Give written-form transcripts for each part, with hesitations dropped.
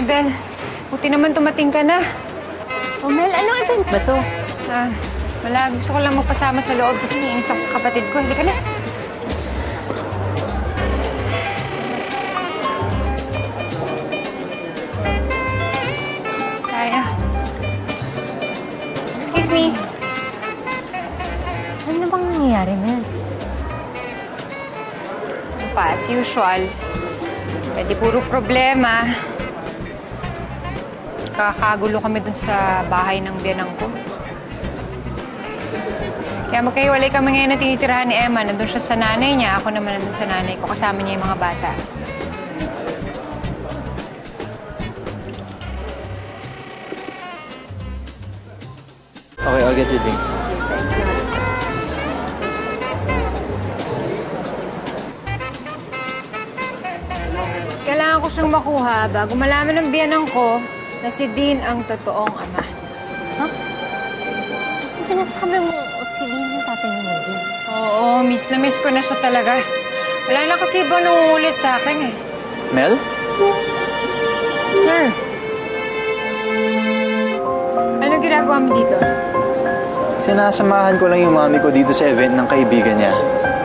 Bel. Buti naman tumating ka na. Oh, Mel, anong event ba to? Wala. Gusto ko lang magpasama sa loob kasi naiinis ako sa kapatid ko. Halika na. Kaya. Excuse me. Ano bang nangyayari, Mel? Ano pa, as usual. Pwede puro problema. Kakagulo kami dun sa bahay ng biyanang ko. Kaya magkahiwalay kami ngayon na tinitirahan ni Emma. Nandun siya sa nanay niya. Ako naman nandun sa nanay ko. Kasama niya yung mga bata. Okay, I'll get you drink. Kailangan ko siyang makuha bago malaman ng biyanang ko na si Dean ang totoong ama. Huh? Sinasabi mo, si Dean yung tatay ni Dean? Oo, miss na miss ko na siya talaga. Wala na kasi ba nangungulit sa akin eh. Mel? Sir. Anong ginagawa mo dito? Sinasamahan ko lang yung mami ko dito sa event ng kaibigan niya.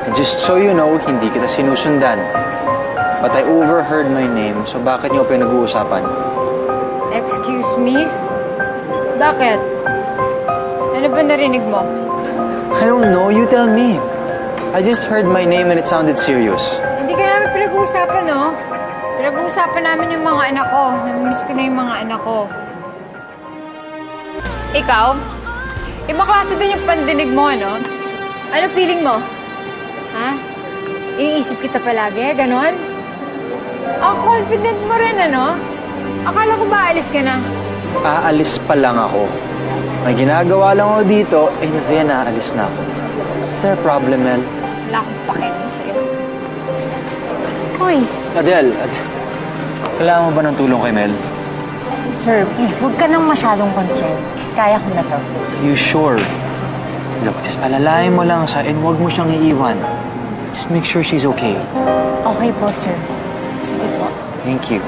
And just so you know, hindi kita sinusundan. But I overheard my name, so bakit niyo pinag-uusapan? Excuse me? Bakit? Ano ba narinig mo? I don't know, you tell me. I just heard my name and it sounded serious. Hindi ka namin pinag-uusapan, no? Pinag-uusapan namin yung mga anak ko. Namimiss ko na yung mga anak ko. Ikaw? Ibang klase din yung pandinig mo, no? Ano feeling mo? Ha? Iniisip kita palagi? Ganon? Ang confident mo rin, ano? Akala ko ba alis ka na? Aalis pa lang ako. May ginagawa lang ako dito, and then aalis na ako. Is there a problem, Mel? Wala akong pakialam sa'yo. Hoy, Adele, kailangan mo ba ng tulong kay Mel? sir, please, huwag ka nang masyadong concerned. Kaya ko na to. You sure? Look, just alalayan mo lang siya and huwag mo siyang iiwan. Just make sure she's okay. Okay po, sir. Sige po. Thank you.